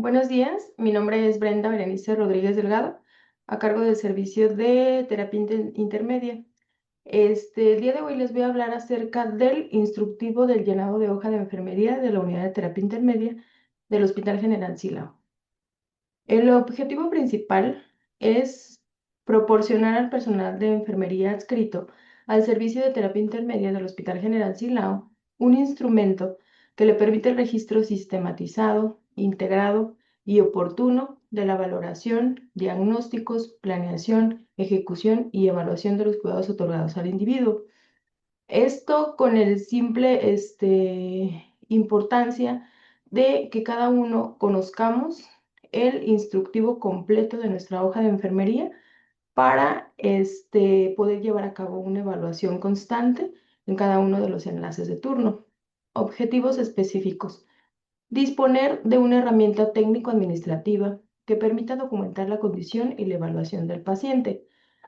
Buenos días, mi nombre es Brenda Berenice Rodríguez Delgado, a cargo del servicio de terapia intermedia. El día de hoy les voy a hablar acerca del instructivo del llenado de hoja de enfermería de la unidad de terapia intermedia del Hospital General Silao. El objetivo principal es proporcionar al personal de enfermería adscrito al servicio de terapia intermedia del Hospital General Silao un instrumento que le permite el registro sistematizado, integrado y oportuno de la valoración, diagnósticos, planeación, ejecución y evaluación de los cuidados otorgados al individuo. Esto con el simple importancia de que cada uno conozcamos el instructivo completo de nuestra hoja de enfermería para poder llevar a cabo una evaluación constante en cada uno de los enlaces de turno. Objetivos específicos. Disponer de una herramienta técnico-administrativa que permita documentar la condición y la evaluación del paciente.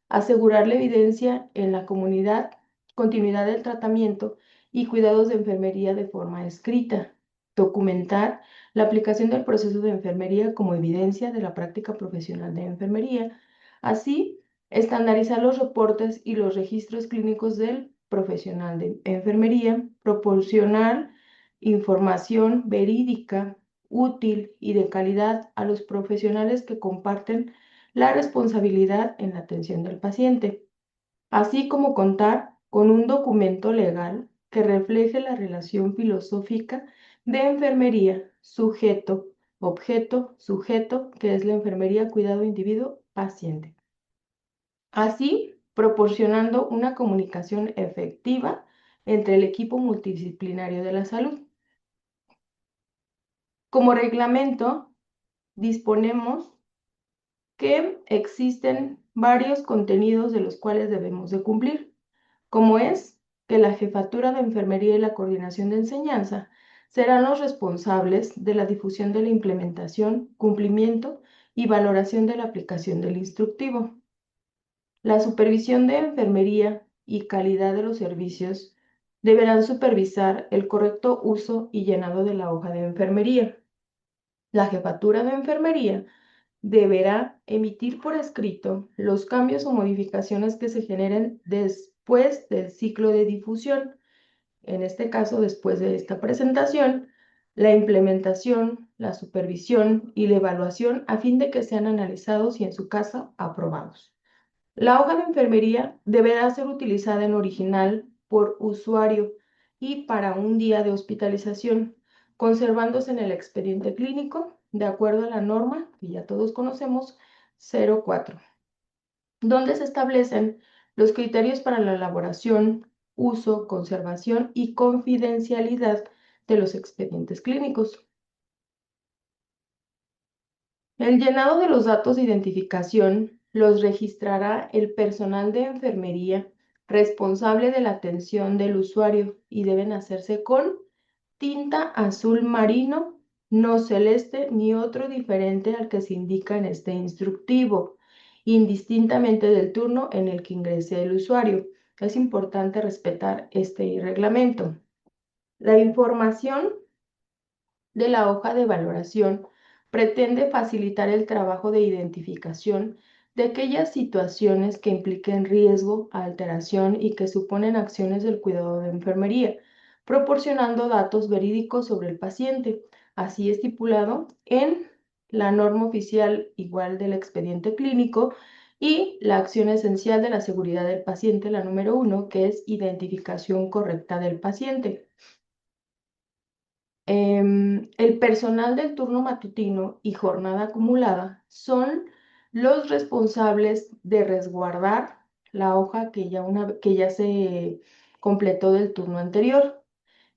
Asegurar la evidencia en la comunidad, continuidad del tratamiento y cuidados de enfermería de forma escrita. Documentar la aplicación del proceso de enfermería como evidencia de la práctica profesional de enfermería. Así, estandarizar los reportes y los registros clínicos del profesional de enfermería, proporcionar información verídica, útil y de calidad a los profesionales que comparten la responsabilidad en la atención del paciente, así como contar con un documento legal que refleje la relación filosófica de enfermería, sujeto, objeto, sujeto, que es la enfermería, cuidado, individuo, paciente. Así, proporcionando una comunicación efectiva entre el equipo multidisciplinario de la salud. Como reglamento, disponemos que existen varios contenidos de los cuales debemos de cumplir, como es que la Jefatura de Enfermería y la Coordinación de Enseñanza serán los responsables de la difusión de la implementación, cumplimiento y valoración de la aplicación del instructivo. La supervisión de enfermería y calidad de los servicios deberán supervisar el correcto uso y llenado de la hoja de enfermería. La Jefatura de Enfermería deberá emitir por escrito los cambios o modificaciones que se generen después del ciclo de difusión. En este caso, después de esta presentación, la implementación, la supervisión y la evaluación a fin de que sean analizados y en su caso aprobados. La hoja de enfermería deberá ser utilizada en original por usuario y para un día de hospitalización, conservándose en el expediente clínico de acuerdo a la norma que ya todos conocemos, 04, donde se establecen los criterios para la elaboración, uso, conservación y confidencialidad de los expedientes clínicos. El llenado de los datos de identificación los registrará el personal de enfermería responsable de la atención del usuario y deben hacerse con tinta azul marino, no celeste ni otro diferente al que se indica en este instructivo, indistintamente del turno en el que ingrese el usuario. Es importante respetar este reglamento. La información de la hoja de valoración pretende facilitar el trabajo de identificación de aquellas situaciones que impliquen riesgo, alteración y que suponen acciones del cuidado de enfermería, proporcionando datos verídicos sobre el paciente, así estipulado en la norma oficial igual del expediente clínico y la acción esencial de la seguridad del paciente, la número 1, que es identificación correcta del paciente. El personal del turno matutino y jornada acumulada son los responsables de resguardar la hoja que ya se completó del turno anterior.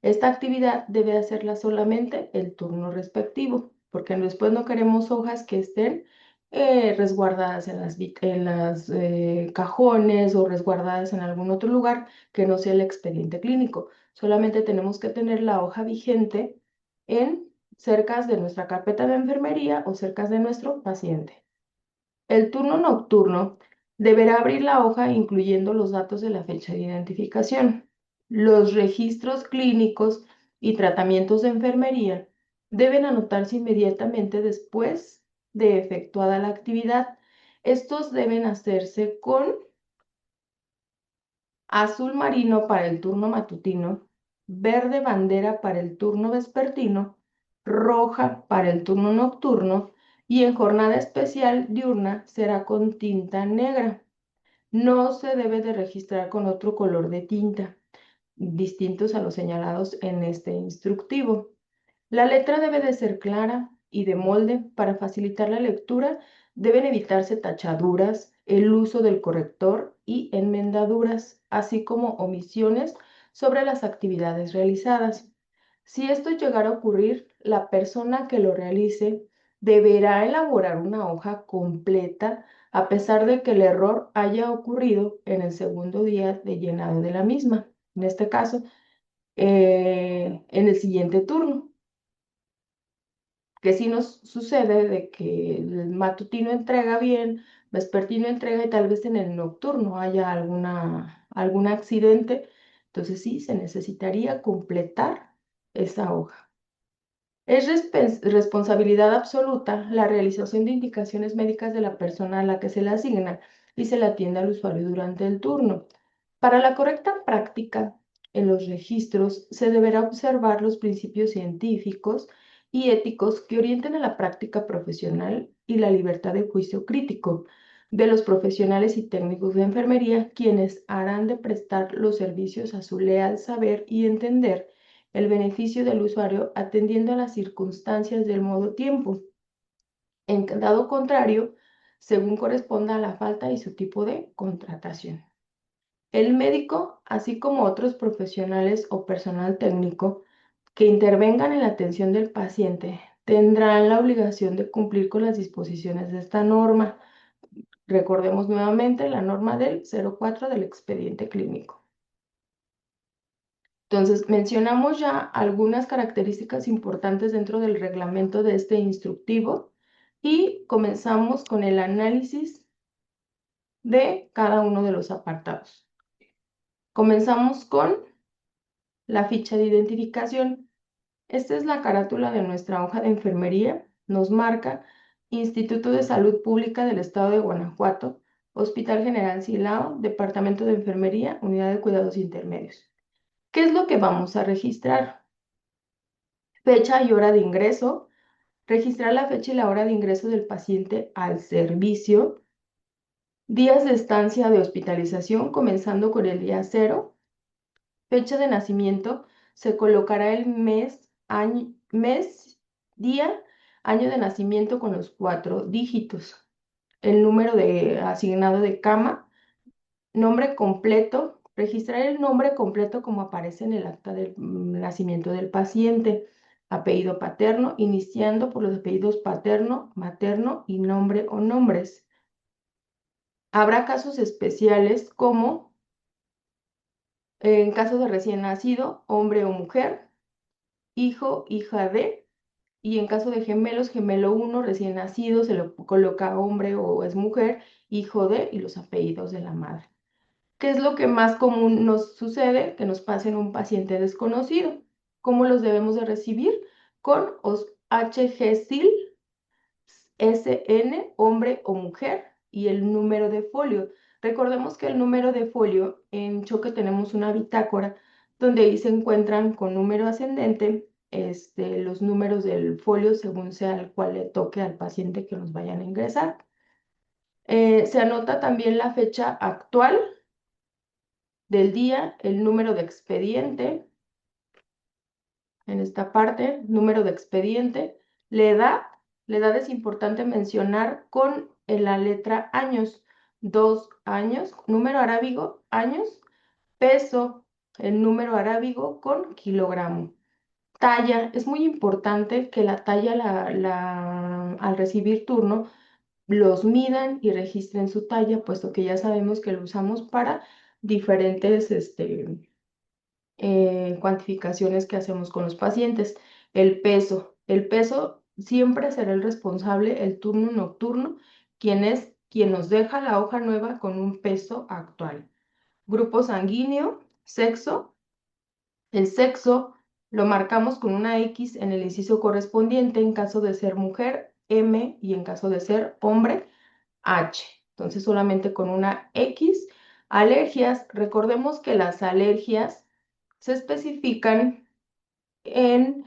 Esta actividad debe hacerla solamente el turno respectivo, porque después no queremos hojas que estén resguardadas en las cajones o resguardadas en algún otro lugar que no sea el expediente clínico. Solamente tenemos que tener la hoja vigente en cerca de nuestra carpeta de enfermería o cerca de nuestro paciente. El turno nocturno deberá abrir la hoja incluyendo los datos de la fecha de identificación, los registros clínicos y tratamientos de enfermería deben anotarse inmediatamente después de efectuada la actividad. Estos deben hacerse con azul marino para el turno matutino, verde bandera para el turno vespertino, roja para el turno nocturno y en jornada especial diurna será con tinta negra. No se debe de registrar con otro color de tinta, distintos a los señalados en este instructivo. La letra debe de ser clara y de molde. Para facilitar la lectura, deben evitarse tachaduras, el uso del corrector y enmendaduras, así como omisiones sobre las actividades realizadas. Si esto llegara a ocurrir, la persona que lo realice deberá elaborar una hoja completa a pesar de que el error haya ocurrido en el segundo día de llenado de la misma. En este caso, en el siguiente turno, que sí nos sucede de que el matutino entrega bien, vespertino entrega y tal vez en el nocturno haya algún accidente, entonces sí se necesitaría completar esa hoja. Es responsabilidad absoluta la realización de indicaciones médicas de la persona a la que se le asigna y se le atiende al usuario durante el turno. Para la correcta práctica en los registros se deberá observar los principios científicos y éticos que orienten a la práctica profesional y la libertad de juicio crítico de los profesionales y técnicos de enfermería, quienes harán de prestar los servicios a su leal saber y entender el beneficio del usuario atendiendo a las circunstancias del modo tiempo. En dado contrario, según corresponda a la falta y su tipo de contratación. El médico, así como otros profesionales o personal técnico que intervengan en la atención del paciente, tendrán la obligación de cumplir con las disposiciones de esta norma. Recordemos nuevamente la norma del 04 del expediente clínico. Entonces, mencionamos ya algunas características importantes dentro del reglamento de este instructivo y comenzamos con el análisis de cada uno de los apartados. Comenzamos con la ficha de identificación. Esta es la carátula de nuestra hoja de enfermería. Nos marca Instituto de Salud Pública del Estado de Guanajuato, Hospital General Silao, Departamento de Enfermería, Unidad de Cuidados Intermedios. ¿Qué es lo que vamos a registrar? Fecha y hora de ingreso. Registrar la fecha y la hora de ingreso del paciente al servicio. Días de estancia de hospitalización, comenzando con el día 0. Fecha de nacimiento, se colocará el mes, día, año de nacimiento con los 4 dígitos. El número asignado de cama, nombre completo, registrar el nombre completo como aparece en el acta del nacimiento del paciente. Apellido paterno, iniciando por los apellidos paterno, materno y nombre o nombres. Habrá casos especiales como en caso de recién nacido, hombre o mujer, hijo, hija de, y en caso de gemelos, gemelo uno recién nacido, se le coloca hombre o es mujer, hijo de, y los apellidos de la madre. ¿Qué es lo que más común nos sucede? Que nos pasen un paciente desconocido. ¿Cómo los debemos de recibir? Con HGSIL, SN, hombre o mujer, y el número de folio. Recordemos que el número de folio, en Choque tenemos una bitácora donde ahí se encuentran con número ascendente los números del folio según sea el cual le toque al paciente que nos vayan a ingresar. Se anota también la fecha actual del día, el número de expediente, en esta parte, número de expediente, la edad es importante mencionar con la letra años, 2 años, número arábigo, años, peso, el número arábigo con kilogramo. Talla, es muy importante que la talla al recibir turno los midan y registren su talla, puesto que ya sabemos que lo usamos para diferentes cuantificaciones que hacemos con los pacientes. El peso siempre será el responsable, el turno nocturno, quien nos deja la hoja nueva con un peso actual. Grupo sanguíneo, sexo, el sexo, lo marcamos con una X en el inciso correspondiente en caso de ser mujer, M, y en caso de ser hombre, H. Entonces solamente con una X. Alergias, recordemos que las alergias se especifican en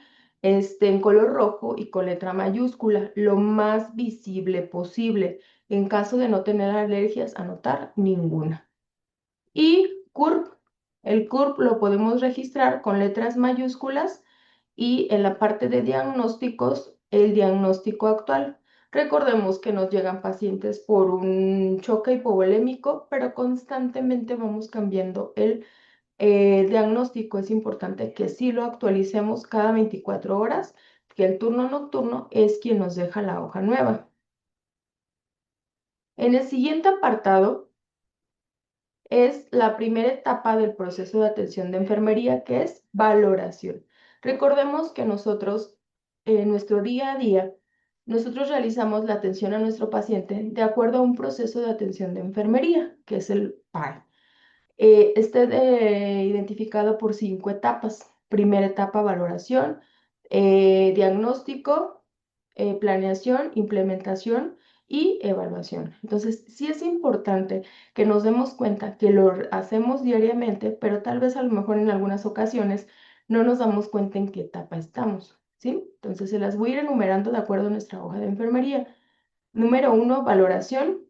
color rojo y con letra mayúscula, lo más visible posible. En caso de no tener alergias, anotar ninguna. Y CURP, el CURP lo podemos registrar con letras mayúsculas y en la parte de diagnósticos, el diagnóstico actual. Recordemos que nos llegan pacientes por un choque hipovolémico, pero constantemente vamos cambiando el diagnóstico. Es importante que sí lo actualicemos cada 24 horas, que el turno nocturno es quien nos deja la hoja nueva. En el siguiente apartado es la primera etapa del proceso de atención de enfermería, que es valoración. Recordemos que nosotros, en nuestro día a día, nosotros realizamos la atención a nuestro paciente de acuerdo a un proceso de atención de enfermería, que es el PAE. Está identificado por 5 etapas. Primera etapa, valoración, diagnóstico, planeación, implementación y evaluación. Entonces, sí es importante que nos demos cuenta que lo hacemos diariamente, pero tal vez a lo mejor en algunas ocasiones no nos damos cuenta en qué etapa estamos, ¿sí? Entonces, se las voy a ir enumerando de acuerdo a nuestra hoja de enfermería. Número 1, valoración.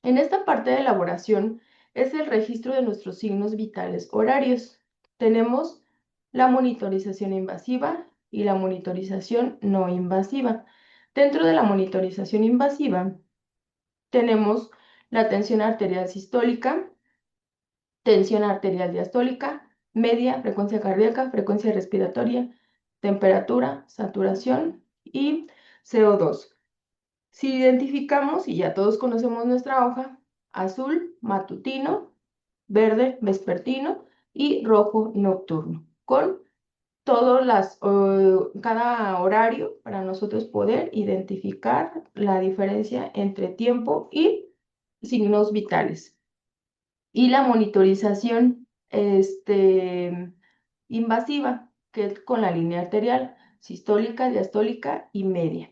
En esta parte de elaboración es el registro de nuestros signos vitales horarios. Tenemos la monitorización invasiva y la monitorización no invasiva. Dentro de la monitorización invasiva tenemos la tensión arterial sistólica, tensión arterial diastólica, media, frecuencia cardíaca, frecuencia respiratoria, temperatura, saturación y CO2. Si identificamos, y ya todos conocemos nuestra hoja, azul, matutino, verde, vespertino y rojo, nocturno, con cada horario para nosotros poder identificar la diferencia entre tiempo y signos vitales. Y la monitorización invasiva, que es con la línea arterial, sistólica, diastólica y media.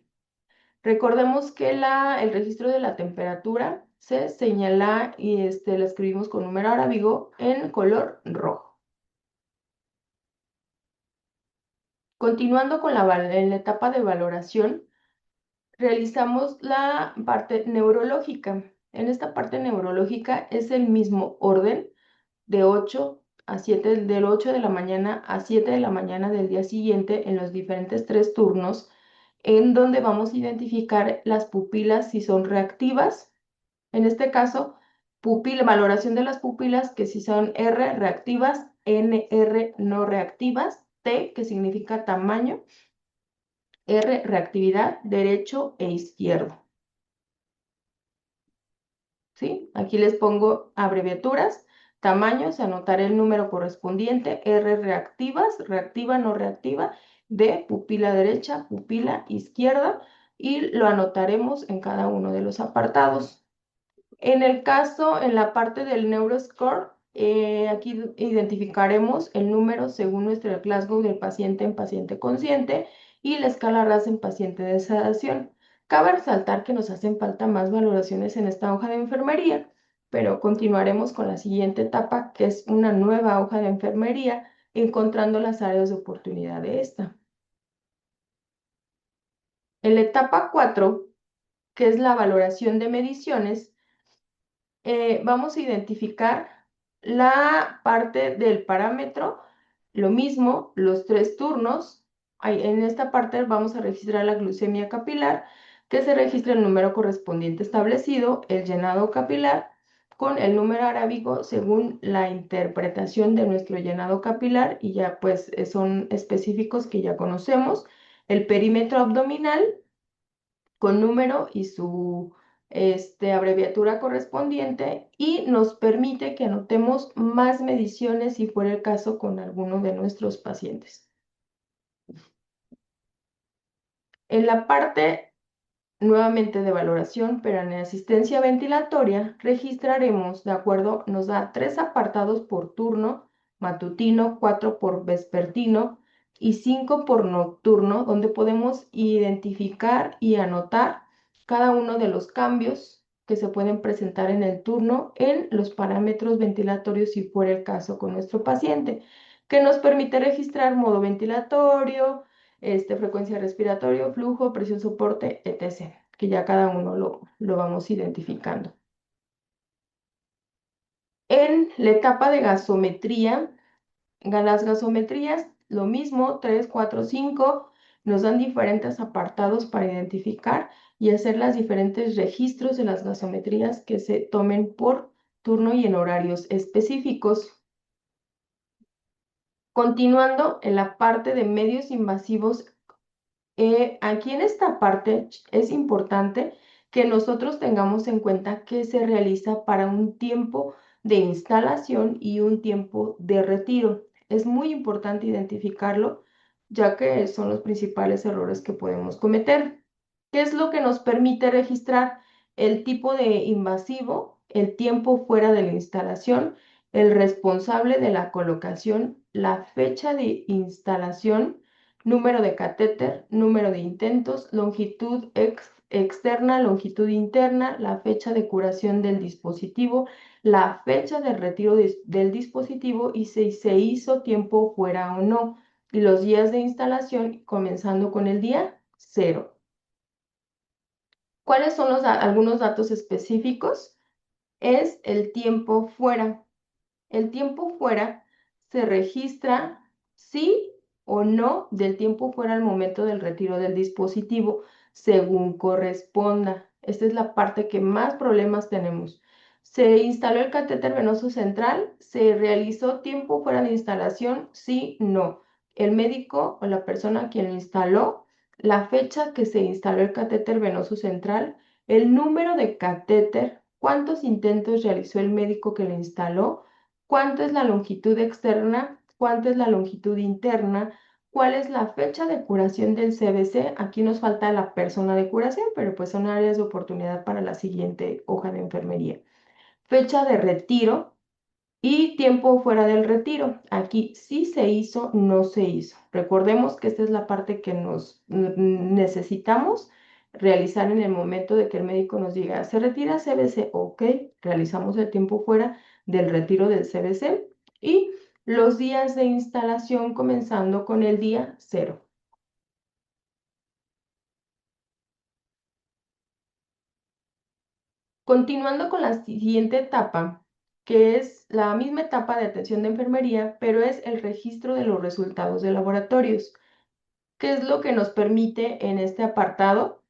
Recordemos que el registro de la temperatura se señala y la escribimos con número arábigo en color rojo. Continuando con en la etapa de valoración, realizamos la parte neurológica. En esta parte neurológica es el mismo orden de 8 a 7, del 8 de la mañana a 7 de la mañana del día siguiente en los diferentes 3 turnos, en donde vamos a identificar las pupilas si son reactivas. En este caso, valoración de las pupilas, que si son R reactivas, NR no reactivas, T, que significa tamaño, R reactividad, derecho e izquierdo. ¿Sí? Aquí les pongo abreviaturas, tamaños, anotar el número correspondiente, R reactivas, reactiva, no reactiva, D, pupila derecha, pupila izquierda, y lo anotaremos en cada uno de los apartados. En el caso, en la parte del NeuroScore, aquí identificaremos el número según nuestro Glasgow del paciente en paciente consciente y la escala RASS en paciente de sedación. Cabe resaltar que nos hacen falta más valoraciones en esta hoja de enfermería, pero continuaremos con la siguiente etapa, que es una nueva hoja de enfermería, encontrando las áreas de oportunidad de esta. En la etapa 4, que es la valoración de mediciones, vamos a identificar la parte del parámetro, lo mismo, los 3 turnos. En esta parte vamos a registrar la glucemia capilar, que se registra el número correspondiente establecido, el llenado capilar, con el número arábigo según la interpretación de nuestro llenado capilar, y ya pues son específicos que ya conocemos, el perímetro abdominal con número y su abreviatura correspondiente, y nos permite que anotemos más mediciones si fuera el caso con alguno de nuestros pacientes. En la parte nuevamente de valoración, pero en asistencia ventilatoria, registraremos, de acuerdo, nos da 3 apartados por turno, matutino, 4 por vespertino, y 5 por nocturno, donde podemos identificar y anotar cada uno de los cambios que se pueden presentar en el turno en los parámetros ventilatorios si fuera el caso con nuestro paciente, que nos permite registrar modo ventilatorio, frecuencia respiratoria, flujo, presión soporte, etc., que ya cada uno lo vamos identificando. En la etapa de gasometría, las gasometrías, lo mismo, 3, 4, 5, nos dan diferentes apartados para identificar y hacer los diferentes registros de las gasometrías que se tomen por turno y en horarios específicos. Continuando en la parte de medios invasivos, aquí en esta parte es importante que nosotros tengamos en cuenta que se realiza para un tiempo de instalación y un tiempo de retiro. Es muy importante identificarlo, ya que son los principales errores que podemos cometer. ¿Qué es lo que nos permite registrar el tipo de invasivo, el tiempo fuera de la instalación, el responsable de la colocación, la fecha de instalación, número de catéter, número de intentos, longitud externa, longitud interna, la fecha de curación del dispositivo, la fecha de retiro del dispositivo y si se hizo tiempo fuera o no, y los días de instalación comenzando con el día 0. ¿Cuáles son algunos datos específicos? Es el tiempo fuera. El tiempo fuera se registra sí o no del tiempo fuera al momento del retiro del dispositivo, según corresponda. Esta es la parte que más problemas tenemos. Se instaló el catéter venoso central, se realizó tiempo fuera de instalación, sí, no. El médico o la persona quien lo instaló, la fecha que se instaló el catéter venoso central, el número de catéter, cuántos intentos realizó el médico que lo instaló, cuánto es la longitud externa, cuánto es la longitud interna, cuál es la fecha de curación del CBC. Aquí nos falta la persona de curación, pero pues son áreas de oportunidad para la siguiente hoja de enfermería. Fecha de retiro y tiempo fuera del retiro. Aquí sí se hizo, no se hizo. Recordemos que esta es la parte que nos necesitamos realizar en el momento de que el médico nos diga, se retira CBC, ok, realizamos el tiempo fuera del retiro del CBC y los días de instalación comenzando con el día 0. Continuando con la siguiente etapa, que es la misma etapa de atención de enfermería, pero es el registro de los resultados de laboratorios. ¿Qué es lo que nos permite en este apartado?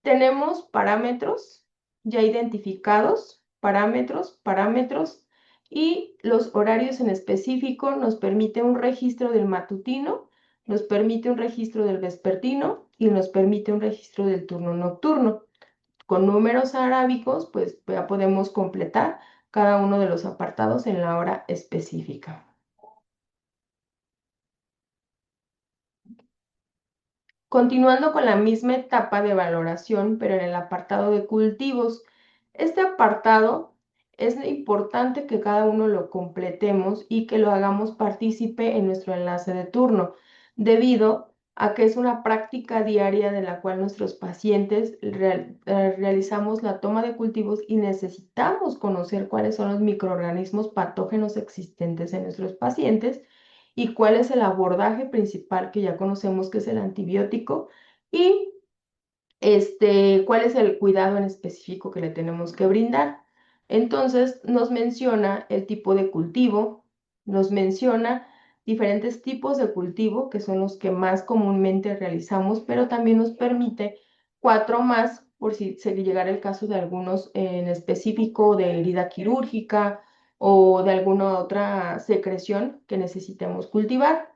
Tenemos parámetros ya identificados, parámetros, y los horarios en específico nos permite un registro del matutino, nos permite un registro del vespertino y nos permite un registro del turno nocturno. Con números arábicos, pues ya podemos completar cada uno de los apartados en la hora específica. Continuando con la misma etapa de valoración, pero en el apartado de cultivos. Este apartado es importante que cada uno lo completemos y que lo hagamos partícipe en nuestro enlace de turno, debido a que es una práctica diaria de la cual nuestros pacientes realizamos la toma de cultivos y necesitamos conocer cuáles son los microorganismos patógenos existentes en nuestros pacientes y cuál es el abordaje principal que ya conocemos que es el antibiótico y cuál es el cuidado en específico que le tenemos que brindar. Entonces nos menciona el tipo de cultivo, nos menciona diferentes tipos de cultivo que son los que más comúnmente realizamos, pero también nos permite 4 más por si se llegara el caso de algunos en específico de herida quirúrgica o de alguna otra secreción que necesitemos cultivar.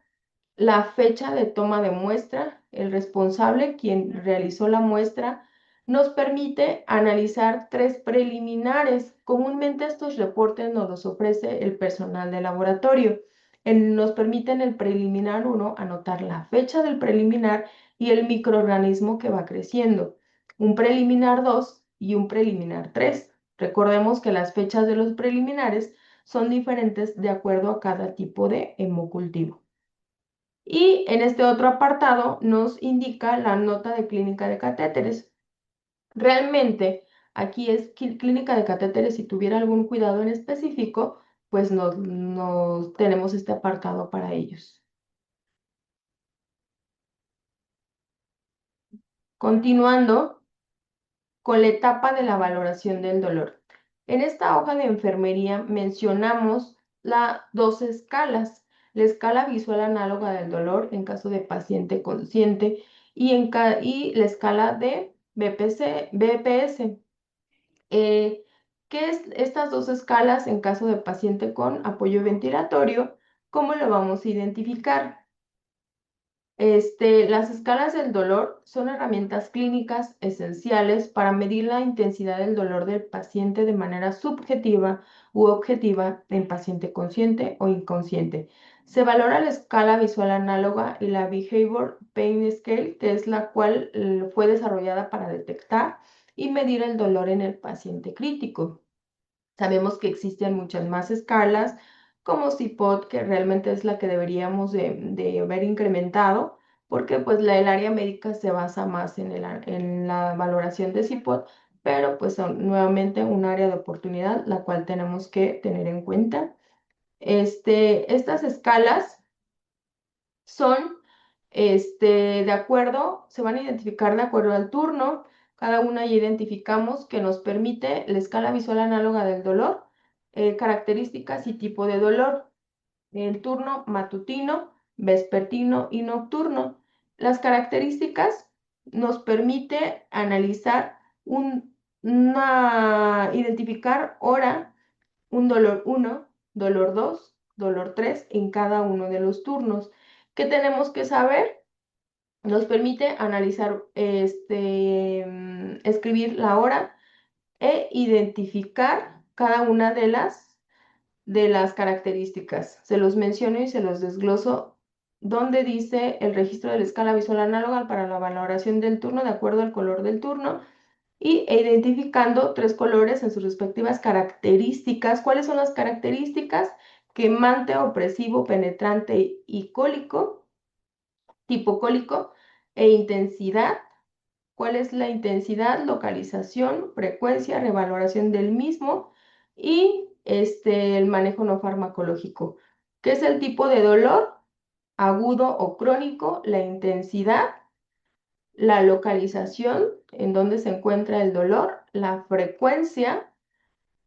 La fecha de toma de muestra, el responsable, quien realizó la muestra, nos permite analizar 3 preliminares. Comúnmente estos reportes nos los ofrece el personal de laboratorio. Nos permite en el preliminar 1 anotar la fecha del preliminar y el microorganismo que va creciendo. Un preliminar 2 y un preliminar 3. Recordemos que las fechas de los preliminares son diferentes de acuerdo a cada tipo de hemocultivo. Y en este otro apartado nos indica la nota de clínica de catéteres. Realmente, aquí es clínica de catéteres. Si tuviera algún cuidado en específico, pues nos tenemos este apartado para ellos. Continuando con la etapa de la valoración del dolor. En esta hoja de enfermería mencionamos las dos escalas: la escala visual análoga del dolor en caso de paciente consciente y la escala de BPS. ¿Qué es estas dos escalas en caso de paciente con apoyo ventilatorio? ¿Cómo lo vamos a identificar? Las escalas del dolor son herramientas clínicas esenciales para medir la intensidad del dolor del paciente de manera subjetiva u objetiva en paciente consciente o inconsciente. Se valora la escala visual análoga y la Behavior Pain Scale, que es la cual fue desarrollada para detectar y medir el dolor en el paciente crítico. Sabemos que existen muchas más escalas, como CPOT, que realmente es la que deberíamos de haber incrementado, porque pues el área médica se basa más en la valoración de CPOT, pero pues son nuevamente un área de oportunidad, la cual tenemos que tener en cuenta. Estas escalas son, de acuerdo, se van a identificar de acuerdo al turno. Cada una ya identificamos que nos permite la escala visual análoga del dolor, características y tipo de dolor, el turno matutino, vespertino y nocturno. Las características nos permite analizar identificar hora, un dolor 1, dolor 2, dolor 3 en cada uno de los turnos. ¿Qué tenemos que saber? Nos permite analizar, escribir la hora e identificar cada una de las características. Se los menciono y se los desgloso, donde dice el registro de la escala visual análoga para la valoración del turno de acuerdo al color del turno e identificando tres colores en sus respectivas características. ¿Cuáles son las características? Quemante, opresivo, penetrante y cólico, tipo cólico, e intensidad. ¿Cuál es la intensidad? Localización, frecuencia, revaloración del mismo y el manejo no farmacológico. ¿Qué es el tipo de dolor? Agudo o crónico, la intensidad, la localización, en donde se encuentra el dolor, la frecuencia.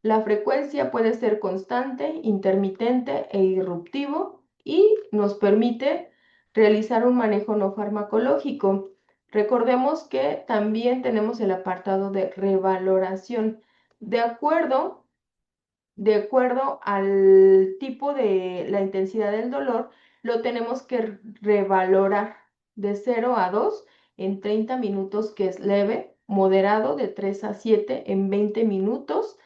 La frecuencia puede ser constante, intermitente e irruptivo y nos permite realizar un manejo no farmacológico. Recordemos que también tenemos el apartado de revaloración. De acuerdo de acuerdo al tipo de la intensidad del dolor, lo tenemos que revalorar de 0 a 2 en 30 minutos, que es leve, moderado de 3 a 7 en 20 minutos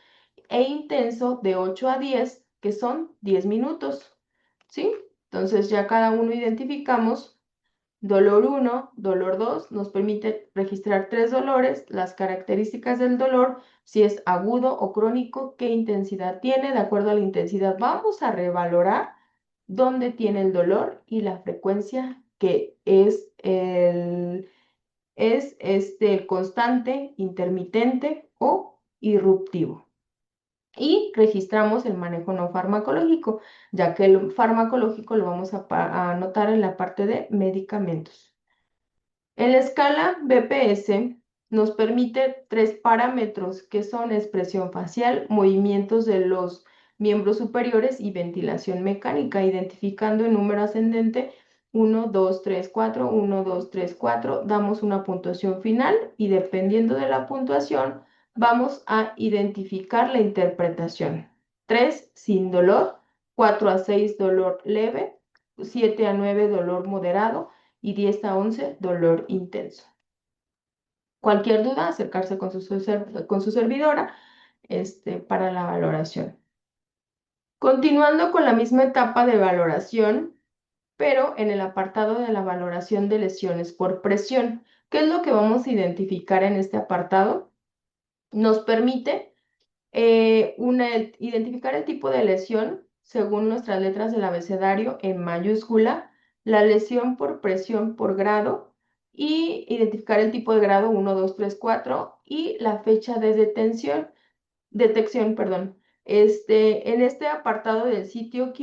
e intenso de 8 a 10, que son 10 minutos. ¿Sí? Entonces ya cada uno identificamos. Dolor 1, dolor 2, nos permite registrar tres dolores, las características del dolor, si es agudo o crónico, qué intensidad tiene. De acuerdo a la intensidad vamos a revalorar dónde tiene el dolor y la frecuencia, que es el constante, intermitente o irruptivo. Y registramos el manejo no farmacológico, ya que el farmacológico lo vamos a anotar en la parte de medicamentos. En la escala BPS nos permite tres parámetros, que son expresión facial, movimientos de los miembros superiores y ventilación mecánica, identificando en número ascendente 1, 2, 3, 4, 1, 2, 3, 4. Damos una puntuación final y dependiendo de la puntuación vamos a identificar la interpretación. 3, sin dolor; 4 a 6, dolor leve; 7 a 9, dolor moderado; y 10 a 11, dolor intenso. Cualquier duda, acercarse con su servidora para la valoración. Continuando con la misma etapa de valoración, pero en el apartado de la valoración de lesiones por presión. ¿Qué es lo que vamos a identificar en este apartado? Nos permite identificar el tipo de lesión según nuestras letras del abecedario en mayúscula, la lesión por presión por grado y identificar el tipo de grado 1, 2, 3, 4 y la fecha de detección, perdón. En este apartado del sitio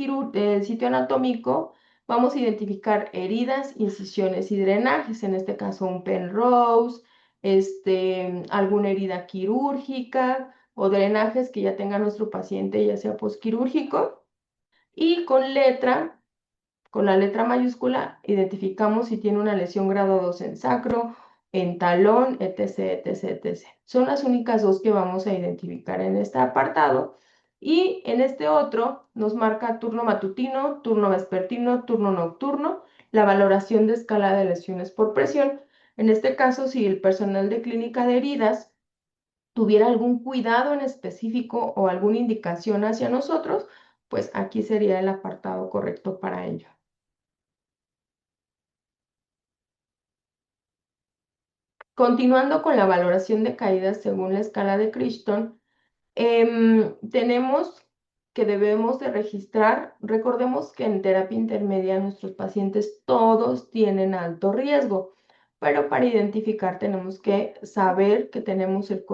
anatómico, vamos a identificar heridas, incisiones y drenajes, en este caso un Penrose, alguna herida quirúrgica o drenajes que ya tenga nuestro paciente, ya sea posquirúrgico, y con la letra mayúscula, identificamos si tiene una lesión grado 2 en sacro, en talón, etc., etc., etc. Son las únicas dos que vamos a identificar en este apartado. Y en este otro nos marca turno matutino, turno vespertino, turno nocturno, la valoración de escala de lesiones por presión. En este caso, si el personal de clínica de heridas tuviera algún cuidado en específico o alguna indicación hacia nosotros, pues aquí sería el apartado correcto para ello. Continuando con la valoración de caídas según la escala de Crichton, tenemos que debemos de registrar, recordemos que en terapia intermedia nuestros pacientes todos tienen alto riesgo, pero para identificar tenemos que saber que tenemos el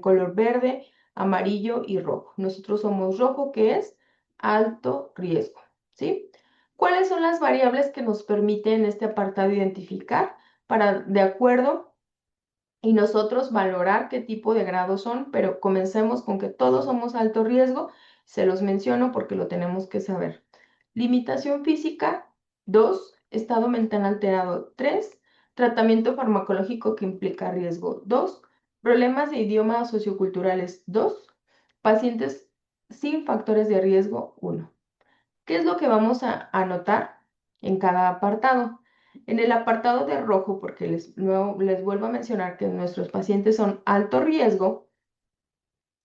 color verde, amarillo y rojo. Nosotros somos rojo, que es alto riesgo, ¿sí? ¿Cuáles son las variables que nos permiten en este apartado identificar para, de acuerdo y nosotros valorar qué tipo de grados son, pero comencemos con que todos somos alto riesgo, se los menciono porque lo tenemos que saber. Limitación física, 2, estado mental alterado, 3, tratamiento farmacológico que implica riesgo, 2, problemas de idioma socioculturales, 2, pacientes sin factores de riesgo, 1. ¿Qué es lo que vamos a anotar en cada apartado? En el apartado de rojo, porque les vuelvo a mencionar que nuestros pacientes son alto riesgo,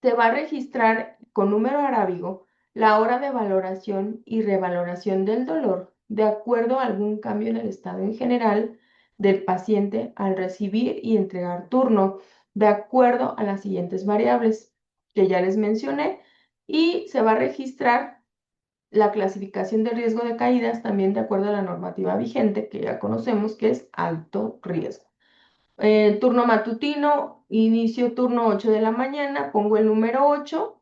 se va a registrar con número arábigo la hora de valoración y revaloración del dolor de acuerdo a algún cambio en el estado en general del paciente al recibir y entregar turno, de acuerdo a las siguientes variables que ya les mencioné, y se va a registrar la clasificación de riesgo de caídas también de acuerdo a la normativa vigente que ya conocemos, que es alto riesgo. Turno matutino, inicio turno 8 de la mañana, pongo el número 8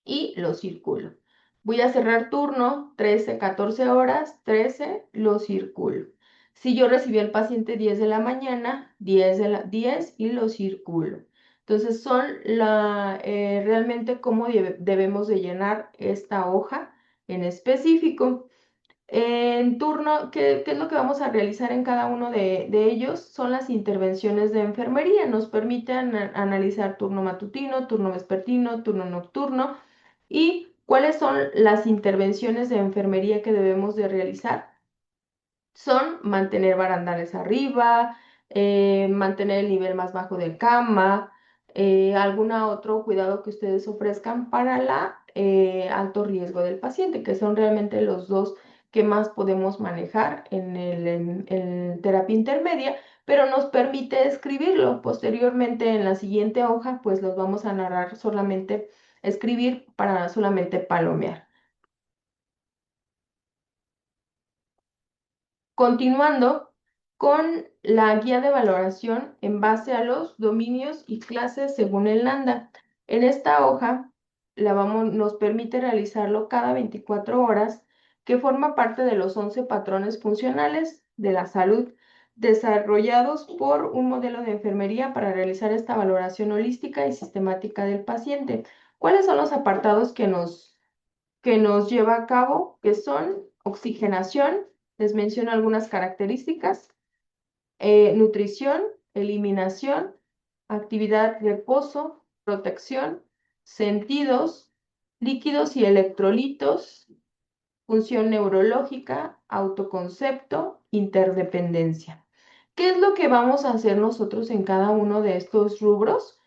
y lo circulo. Voy a cerrar turno 13, 14 horas, 13, lo circulo. Si yo recibí al paciente 10 de la mañana, 10 y lo circulo. Entonces son realmente cómo debemos de llenar esta hoja en específico. En turno, ¿qué es lo que vamos a realizar en cada uno de ellos? Son las intervenciones de enfermería. Nos permiten analizar turno matutino, turno vespertino, turno nocturno y cuáles son las intervenciones de enfermería que debemos de realizar. Son mantener barandales arriba, mantener el nivel más bajo de cama, algún otro cuidado que ustedes ofrezcan para la alto riesgo del paciente, que son realmente los dos que más podemos manejar en terapia intermedia, pero nos permite escribirlo. Posteriormente, en la siguiente hoja, pues los vamos a narrar solamente, escribir para solamente palomear. Continuando con la guía de valoración en base a los dominios y clases según el NANDA. En esta hoja nos permite realizarlo cada 24 horas, que forma parte de los 11 patrones funcionales de la salud desarrollados por un modelo de enfermería para realizar esta valoración holística y sistemática del paciente. ¿Cuáles son los apartados que nos lleva a cabo? Que son oxigenación, les menciono algunas características, nutrición, eliminación, actividad, reposo, protección, sentidos, líquidos y electrolitos, función neurológica, autoconcepto, interdependencia. ¿Qué es lo que vamos a hacer nosotros en cada uno de estos rubros?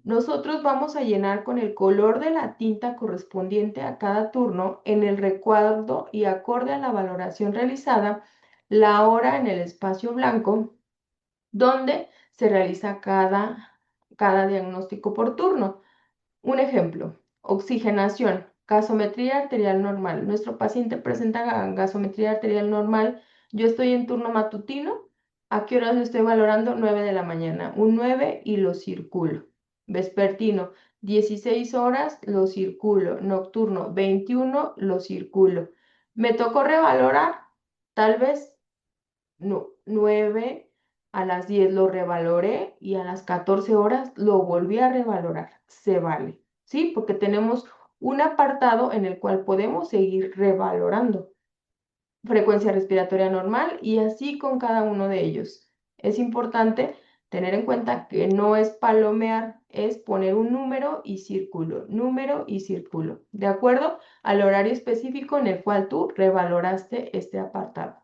Nosotros vamos a llenar con el color de la tinta correspondiente a cada turno en el recuadro y acorde a la valoración realizada, la hora en el espacio blanco donde se realiza cada diagnóstico por turno. Un ejemplo, oxigenación. Gasometría arterial normal. Nuestro paciente presenta gasometría arterial normal. Yo estoy en turno matutino. ¿A qué horas lo estoy valorando? 9 de la mañana. Un 9 y lo circulo. Vespertino, 16 horas, lo circulo. Nocturno, 21, lo circulo. Me tocó revalorar, tal vez 9 a las 10 lo revaloré y a las 14 horas lo volví a revalorar. Se vale, ¿sí? Porque tenemos un apartado en el cual podemos seguir revalorando frecuencia respiratoria normal y así con cada uno de ellos. Es importante tener en cuenta que no es palomear, es poner un número y círculo, de acuerdo al horario específico en el cual tú revaloraste este apartado.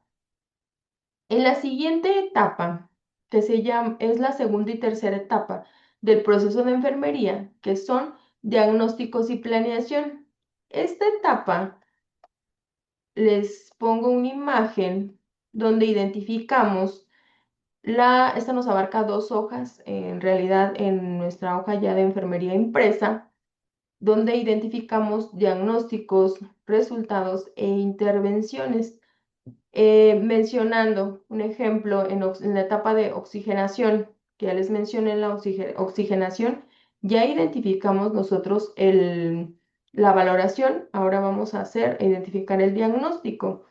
En la siguiente etapa, que se llama, es la segunda y tercera etapa del proceso de enfermería, que son diagnósticos y planeación. Esta etapa les pongo una imagen donde identificamos esta nos abarca 2 hojas, en realidad en nuestra hoja ya de enfermería impresa, donde identificamos diagnósticos, resultados e intervenciones. Mencionando un ejemplo en la etapa de oxigenación, que ya les mencioné en la oxigenación, ya identificamos nosotros la valoración, ahora vamos a identificar el diagnóstico.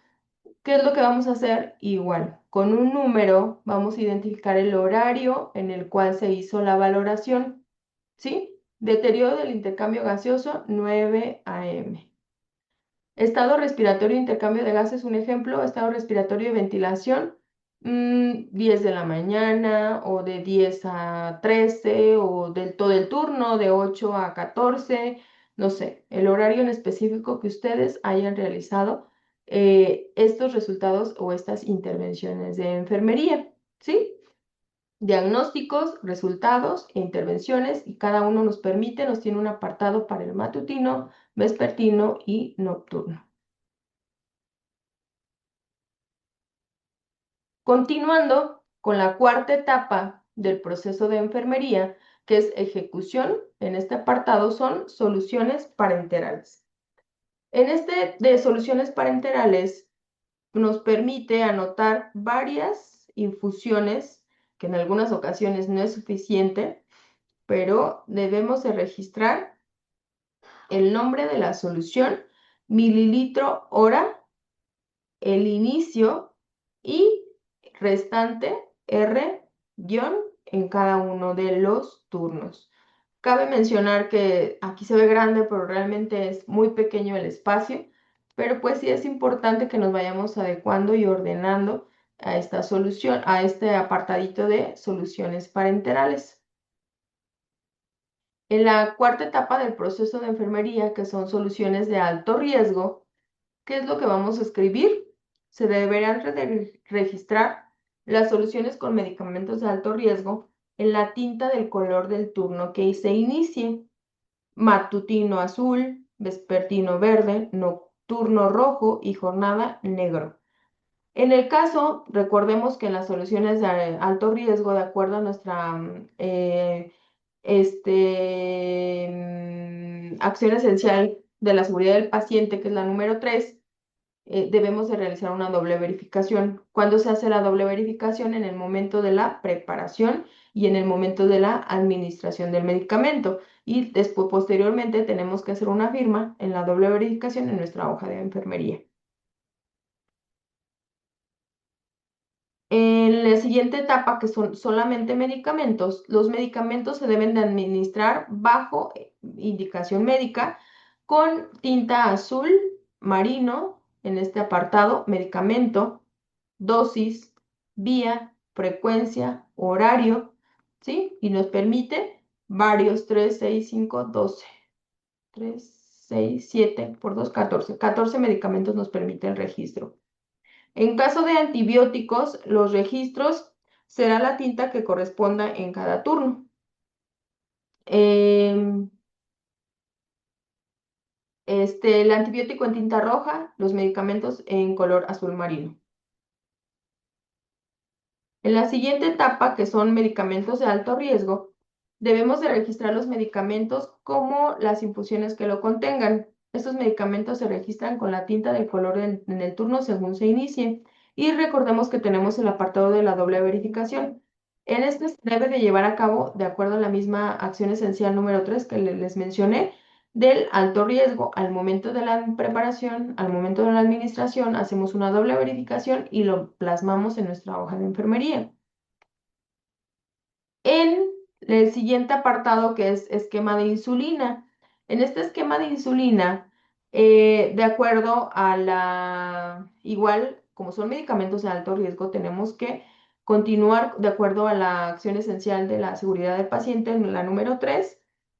¿Qué es lo que vamos a hacer?Igual, con un número vamos a identificar el horario en el cual se hizo la valoración, ¿sí? Deterioro del intercambio gaseoso, 9 AM. Estado respiratorio, intercambio de gases, un ejemplo, estado respiratorio y ventilación, 10 de la mañana o de 10 a 13 o todo el turno de 8 a 14, no sé, el horario en específico que ustedes hayan realizado estos resultados o estas intervenciones de enfermería, ¿sí? Diagnósticos, resultados e intervenciones y cada uno nos tiene un apartado para el matutino, vespertino y nocturno. Continuando con la cuarta etapa del proceso de enfermería, que es ejecución, en este apartado son soluciones parenterales. En este de soluciones parenterales nos permite anotar varias infusiones, que en algunas ocasiones no es suficiente, pero debemos de registrar el nombre de la solución, mililitro hora, el inicio y restante R- en cada uno de los turnos. Cabe mencionar que aquí se ve grande, pero realmente es muy pequeño el espacio, pero pues sí es importante que nos vayamos adecuando y ordenando a esta solución, a este apartadito de soluciones parenterales. En la cuarta etapa del proceso de enfermería, que son soluciones de alto riesgo, ¿qué es lo que vamos a escribir? Se deberán registrar las soluciones con medicamentos de alto riesgo en la tinta del color del turno que se inicie. Matutino azul, vespertino verde, nocturno rojo y jornada negro. En el caso, recordemos que en las soluciones de alto riesgo, de acuerdo a nuestra acción esencial de la seguridad del paciente, que es la número 3, debemos de realizar una doble verificación. ¿Cuándo se hace la doble verificación? En el momento de la preparación y en el momento de la administración del medicamento. Y después, posteriormente, tenemos que hacer una firma en la doble verificación en nuestra hoja de enfermería. En la siguiente etapa, que son solamente medicamentos, los medicamentos se deben de administrar bajo indicación médica con tinta azul marino en este apartado, medicamento, dosis, vía, frecuencia, horario, ¿sí? Y nos permite varios 3, 6, 5, 12. 3, 6, 7 por 2, 14. 14 medicamentos nos permite el registro. En caso de antibióticos, los registros será la tinta que corresponda en cada turno. Em, el antibiótico en tinta roja, los medicamentos en color azul marino. En la siguiente etapa, que son medicamentos de alto riesgo, debemos de registrar los medicamentos como las infusiones que lo contengan. Estos medicamentos se registran con la tinta de color en el turno según se inicie. Y recordemos que tenemos el apartado de la doble verificación. En este se debe de llevar a cabo, de acuerdo a la misma acción esencial número 3 que les mencioné, del alto riesgo. Al momento de la preparación, al momento de la administración, hacemos una doble verificación y lo plasmamos en nuestra hoja de enfermería. En el siguiente apartado, que es esquema de insulina. En este esquema de insulina, de acuerdo a igual, como son medicamentos de alto riesgo, tenemos que continuar de acuerdo a la acción esencial de la seguridad del paciente, en la número 3,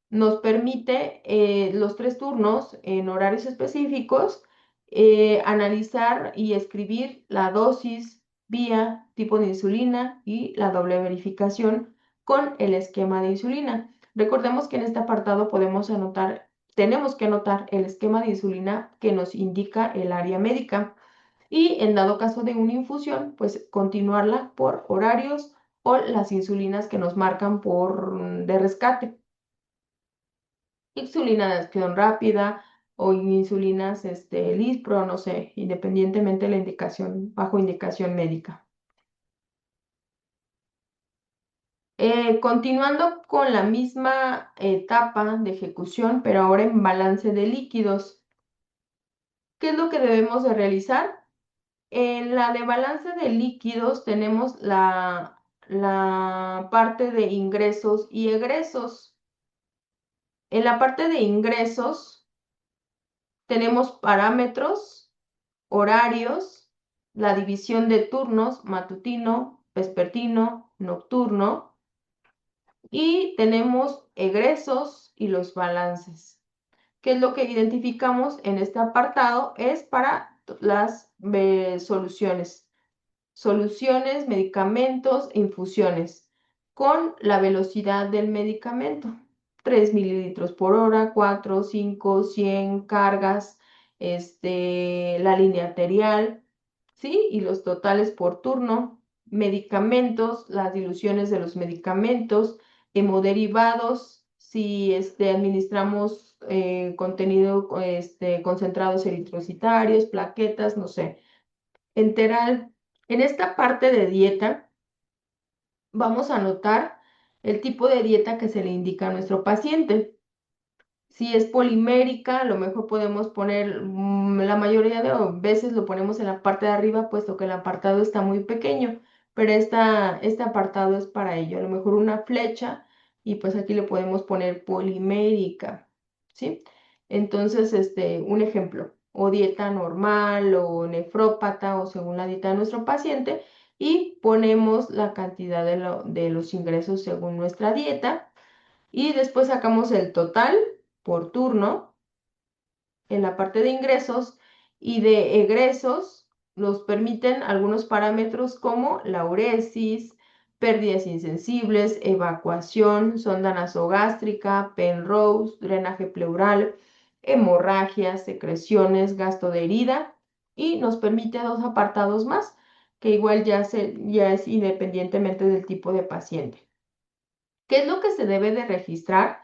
nos permite los 3 turnos en horarios específicos, analizar y escribir la dosis, vía, tipo de insulina y la doble verificación con el esquema de insulina. Recordemos que en este apartado tenemos que anotar el esquema de insulina que nos indica el área médica y en dado caso de una infusión, pues continuarla por horarios o las insulinas que nos marcan de rescate. Insulina de acción rápida o insulinas Lispro, no sé, independientemente de la indicación, bajo indicación médica. Continuando con la misma etapa de ejecución, pero ahora en balance de líquidos. ¿Qué es lo que debemos de realizar? En la de balance de líquidos tenemos la parte de ingresos y egresos. En la parte de ingresos tenemos parámetros, horarios, la división de turnos, matutino, vespertino, nocturno, y tenemos egresos y los balances. ¿Qué es lo que identificamos en este apartado? Es para las soluciones. Soluciones, medicamentos, infusiones, con la velocidad del medicamento. 3 mililitros por hora, 4, 5, 100 cargas, la línea arterial, ¿sí? Y los totales por turno. Medicamentos, las diluciones de los medicamentos, hemoderivados, si administramos contenido, concentrados eritrocitarios, plaquetas, no sé, enteral. En esta parte de dieta vamos a anotar el tipo de dieta que se le indica a nuestro paciente. Si es polimérica, a lo mejor podemos poner, la mayoría de veces lo ponemos en la parte de arriba, puesto que el apartado está muy pequeño, pero este apartado es para ello. A lo mejor una flecha y pues aquí le podemos poner polimérica, ¿sí? Entonces, un ejemplo, o dieta normal, o nefrópata, o según la dieta de nuestro paciente, y ponemos la cantidad de los ingresos según nuestra dieta y después sacamos el total por turno en la parte de ingresos y de egresos nos permiten algunos parámetros como la uresis, pérdidas insensibles, evacuación, sonda nasogástrica, Penrose, drenaje pleural, hemorragias, secreciones, gasto de herida y nos permite 2 apartados más que igual ya es independientemente del tipo de paciente. ¿Qué es lo que se debe de registrar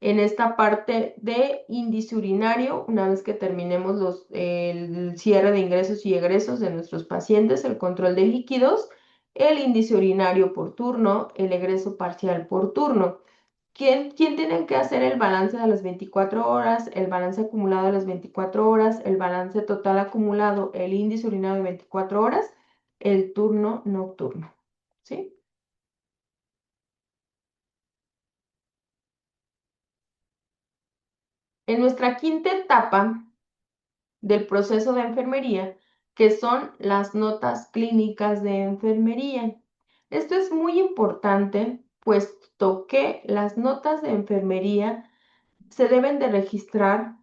en esta parte de índice urinario? Una vez que terminemos el cierre de ingresos y egresos de nuestros pacientes, el control de líquidos, el índice urinario por turno, el egreso parcial por turno. ¿Quién tiene que hacer el balance de las 24 horas, el balance acumulado de las 24 horas, el balance total acumulado, el índice urinario de 24 horas? El turno nocturno, ¿sí? En nuestra quinta etapa del proceso de enfermería, que son las notas clínicas de enfermería. Esto es muy importante, puesto que las notas de enfermería se deben de registrar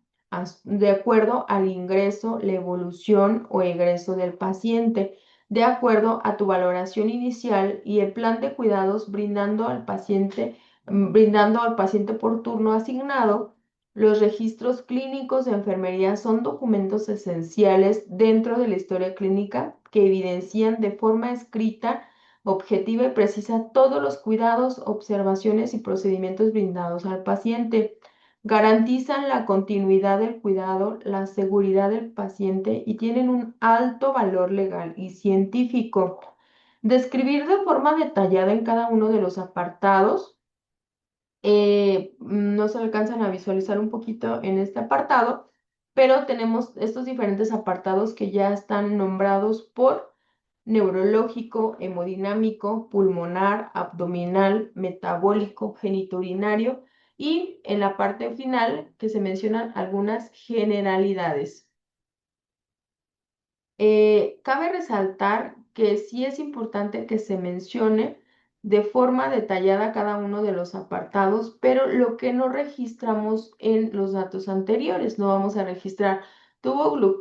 de acuerdo al ingreso, la evolución o egreso del paciente, de acuerdo a tu valoración inicial y el plan de cuidados brindando al paciente por turno asignado. Los registros clínicos de enfermería son documentos esenciales dentro de la historia clínica que evidencian de forma escrita, objetiva y precisa todos los cuidados, observaciones y procedimientos brindados al paciente. garantizan la continuidad del cuidado, la seguridad del paciente y tienen un alto valor legal y científico. Describir de forma detallada en cada uno de los apartados no se alcanzan a visualizar un poquito en este apartado, pero tenemos estos diferentes apartados que ya están nombrados por neurológico, hemodinámico, pulmonar, abdominal, metabólico, genitourinario y en la parte final que se mencionan algunas generalidades. Cabe resaltar que sí es importante que se mencione de forma detallada cada uno de los apartados, pero lo que no registramos en los datos anteriores, no vamos a registrar,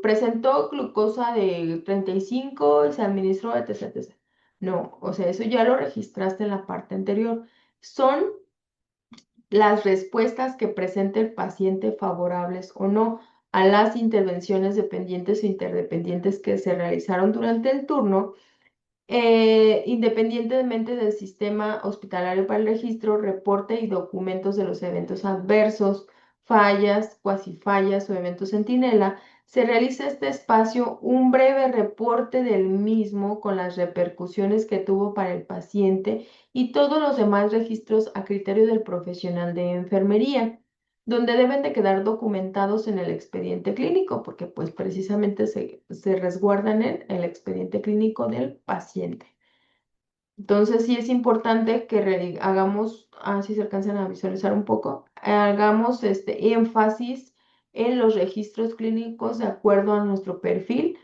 presentó glucosa de 35 y se administró, etc, etc. No, o sea, eso ya lo registraste en la parte anterior. Son las respuestas que presente el paciente favorables o no a las intervenciones dependientes e interdependientes que se realizaron durante el turno, independientemente del sistema hospitalario para el registro, reporte y documentos de los eventos adversos, fallas, cuasi fallas o eventos centinela, se realiza este espacio un breve reporte del mismo con las repercusiones que tuvo para el paciente y todos los demás registros a criterio del profesional de enfermería, donde deben de quedar documentados en el expediente clínico, porque pues precisamente se resguardan en el expediente clínico del paciente. Entonces sí es importante que hagamos, si se alcanzan a visualizar un poco, hagamos este énfasis en los registros clínicos de acuerdo a nuestro perfil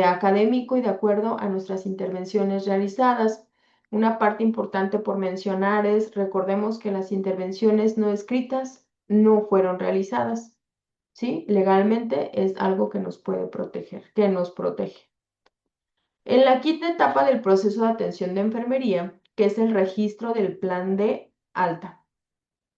académico y de acuerdo a nuestras intervenciones realizadas. Una parte importante por mencionar es, recordemos que las intervenciones no escritas no fueron realizadas, ¿sí? Legalmente es algo que nos puede proteger, que nos protege. En la quinta etapa del proceso de atención de enfermería, que es el registro del plan de alta,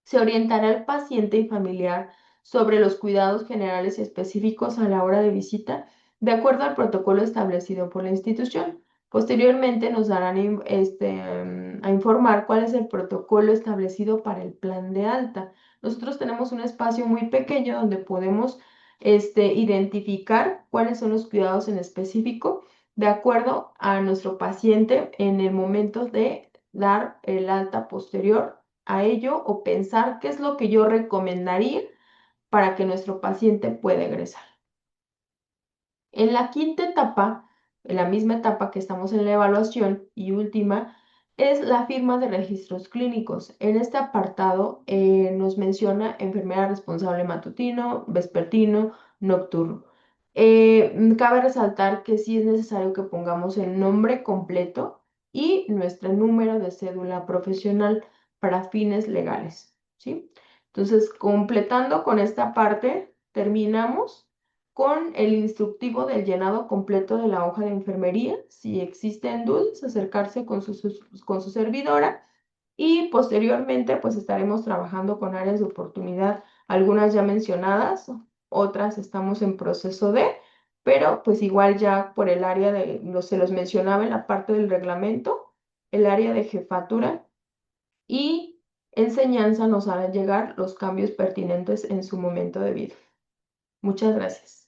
se orientará al paciente y familiar sobre los cuidados generales y específicos a la hora de visita, de acuerdo al protocolo establecido por la institución. Posteriormente nos darán a informar cuál es el protocolo establecido para el plan de alta. Nosotros tenemos un espacio muy pequeño donde podemos identificar cuáles son los cuidados en específico de acuerdo a nuestro paciente en el momento de dar el alta posterior a ello o pensar qué es lo que yo recomendaría para que nuestro paciente pueda egresar. En la quinta etapa, en la misma etapa que estamos en la evaluación y última, es la firma de registros clínicos. En este apartado nos menciona enfermera responsable matutino, vespertino, nocturno. Cabe resaltar que sí es necesario que pongamos el nombre completo y nuestro número de cédula profesional para fines legales, ¿sí? Entonces, completando con esta parte, terminamos con el instructivo del llenado completo de la hoja de enfermería. Si existen dudas, acercarse con su servidora y posteriormente pues estaremos trabajando con áreas de oportunidad, algunas ya mencionadas, otras estamos en proceso de, pero pues igual ya por el área se los mencionaba en la parte del reglamento, el área de jefatura y enseñanza nos harán llegar los cambios pertinentes en su momento debido. Muchas gracias.